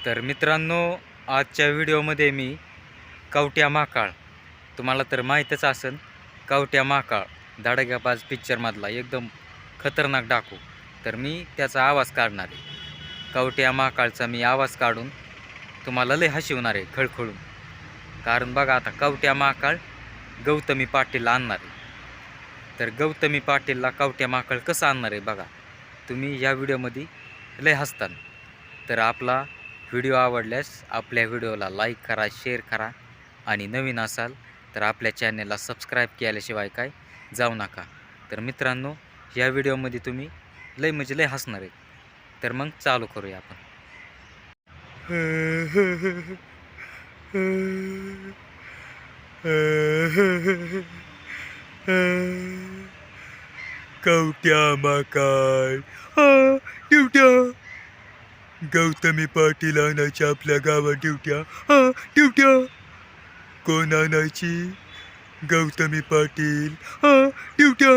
तर मित्रांनो, आजच्या व्हिडिओमध्ये मी कवट्या महाकाळ, तुम्हाला तर माहीतच असेल, कवट्या महाकाळ दाडग्याबाज पिक्चरमधला एकदम खतरनाक डाकू. तर मी त्याचा आवाज काढणार आहे. कवट्या महाकाळचा मी आवाज काढून तुम्हाला लय हसवणार आहे खळखळून. कारण बघा आता कवट्या महाकाळ गौतमी पाटीलला आणणार आहे. तर गौतमी पाटीलला कवट्या महाकाळ कसं आणणार आहे बघा तुम्ही या व्हिडिओमध्ये लय हसतान. तर आपला व्हिडिओ आवडल्यास आपल्या व्हिडिओला लाईक करा, शेअर करा आणि नवीन असाल तर आपल्या चॅनलला सबस्क्राईब केल्याशिवाय काय जाऊ नका. तर मित्रांनो, या व्हिडिओमध्ये तुम्ही लय म्हणजे लय हसणार आहे. तर मग चालू करूया आपण. कवट्या महाकाळ ड्युट्या गौतमी पाटील आणायची आपल्या गावात ड्युट्या कोण आणायची? गौतमी पाटील ड्युट्या.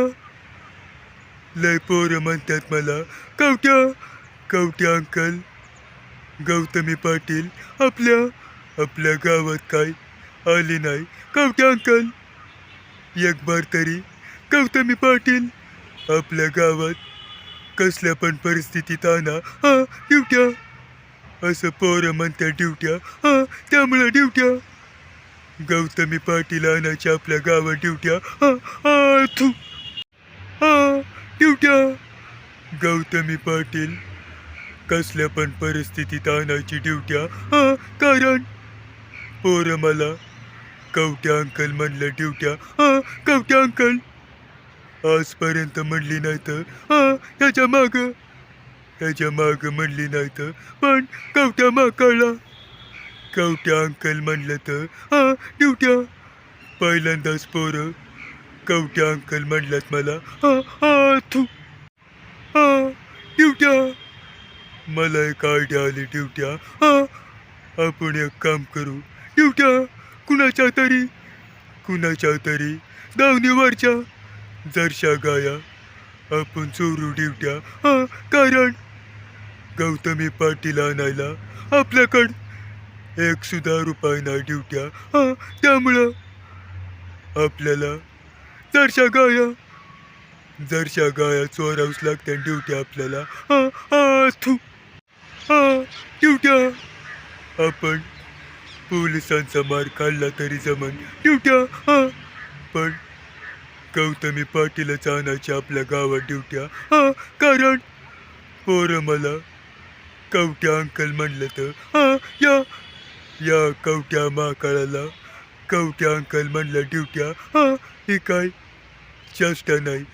लय पोरं म्हणतात मला कवट्या अंकल. गौतमी पाटील आपल्या गावात काय आले नाही. कवट्या अंकल, एक बार तरी गौतमी पाटील आपल्या गावात कसल्या पण परिस्थितीत आणा ड्युट्या. असं पोरं म्हणतात ड्युट्या. त्यामुळं ड्युट्या गौतमी पाटील आणायच्या आपल्या गावात ड्युट्या. गौतमी पाटील कसल्या पण परिस्थितीत आणायची ड्युट्या. कारण पोरं मला कवट्या अंकल म्हणलं ड्युट्या. कवट्या अंकल आजपर्यंत म्हणली नाही तर ह्याच्या मागं म्हणली नाही तर पण कवट्या महाकाळला कवट्या अंकल म्हणलं तर ड्युट्या. पहिल्यांदाच पोरं कवट्या अंकल म्हणल्यात मला ड्युट्या. मला एक आयडिया आली ड्युट्या. आपण एक काम करू ड्युट्या. कुणाच्या तरी दावणीवरच्या जरशा गाया आपण चोरू ड्युट्या. कारण गौतमी पाटील आणायला आपल्याकडं एक सुद्धा रुपये नाही ड्युट्या. त्यामुळं आपल्याला जरशा गाया चोरावच लागत्या ड्युट्या आपल्याला. ड्युट्या. आपण पोलिसांचा मार खाल्ला तरी जमन ड्युट्या. पण गौतमी पाटीलच आणायची आपल्या गावात ड्युट्या. कारण पोरं मला कवट्या अंकल म्हणलं तर या कवट्या महाकाळाला कवट्या अंकल म्हणलं ड्युट्या. ही काय चेष्टा नाही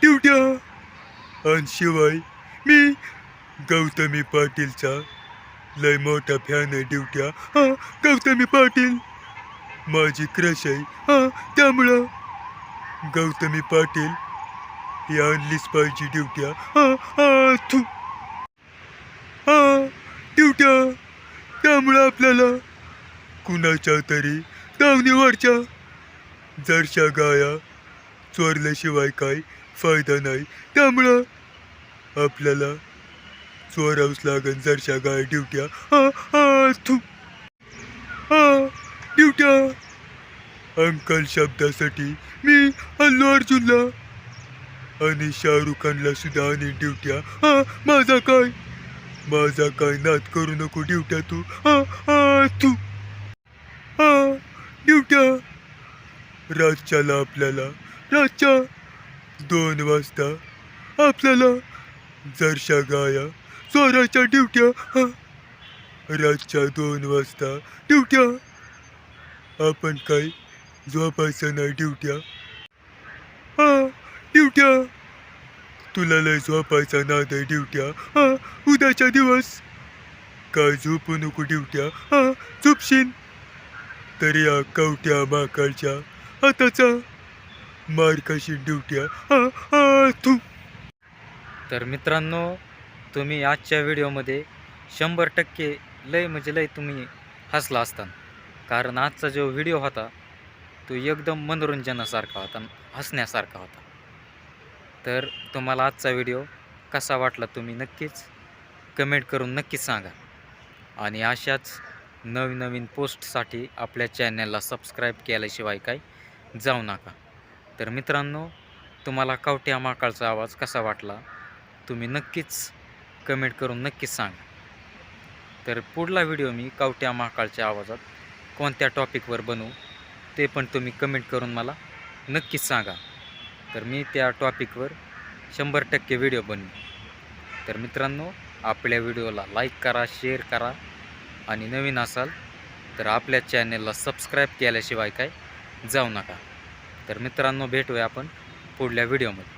ड्युट्या. आणि शिवाय मी गौतमी पाटीलचा लय मोठा फॅन आहे ड्युट्या. गौतमी पाटील माझी क्रश आहे. त्यामुळं गौतमी पाटील ही आणलीच पाहिजे ड्युट्या. ड्युट्या. त्यामुळं आपल्याला कुणाच्या तरी दावणीवरच्या जरशा गाया चोरल्याशिवाय काय फायदा नाही. त्यामुळं आपल्याला चोरावंच लागन जरशा गाय ड्युट्या. ड्युट्या. अंकल शब्दासाठी मी अल्लू अर्जुनला आणि शाहरुख खानला सुद्धा आणि ड्युट्या. माझा काय नाद करू नको ड्युट्या तू. ड्युट्या. रातच्या 2 वाजता आपल्याला जरशा गाया चोराच्या ड्युट्या. रातच्या 2 वाजता ड्युट्या. आपण काय झोपायचं नाही ड्युट्या. ड्युट्या. तुला लय झोपायचा नाद आहे ड्युट्या. उद्याच्या दिवस काय झोपू नको ड्युट्या. झोपशील तरी या कवट्या महाकाळच्या हाताचा मार खाशील ड्युट्या. तर मित्रांनो, तुम्ही आजच्या व्हिडिओमध्ये 100% लय म्हणजे लय तुम्ही हसला असता. कारण आजचा जो व्हिडिओ होता तो एकदम मनोरंजनासारखा होता, हसण्यासारखा होता. तर तुम्हाला आजचा व्हिडिओ कसा वाटला तुम्ही नक्कीच कमेंट करून नक्की सांगा. आणि अशाच नवीन नवीन पोस्टसाठी आपल्या चॅनलला सबस्क्राईब केल्याशिवाय काय जाऊ नका. तर मित्रांनो, तुम्हाला कवट्या माकाळचा आवाज कसा वाटला तुम्ही नक्कीच कमेंट करून नक्कीच सांगा. तर पुढला व्हिडिओ मी कवट्या माकाळच्या आवाजात कोणत्या टॉपिकवर बनवू ते पण तुम्ही कमेंट करून मला नक्कीच सांगा. तर मी त्या टॉपिकवर 100% व्हिडिओ बनवेन. तर मित्रांनो, आपल्या व्हिडिओला लाईक करा, शेअर करा आणि नवीन असाल तर आपल्या चॅनलला सबस्क्राईब केल्याशिवाय काय जाऊ नका. तर मित्रांनो, भेटूया आपण पुढल्या व्हिडिओमध्ये.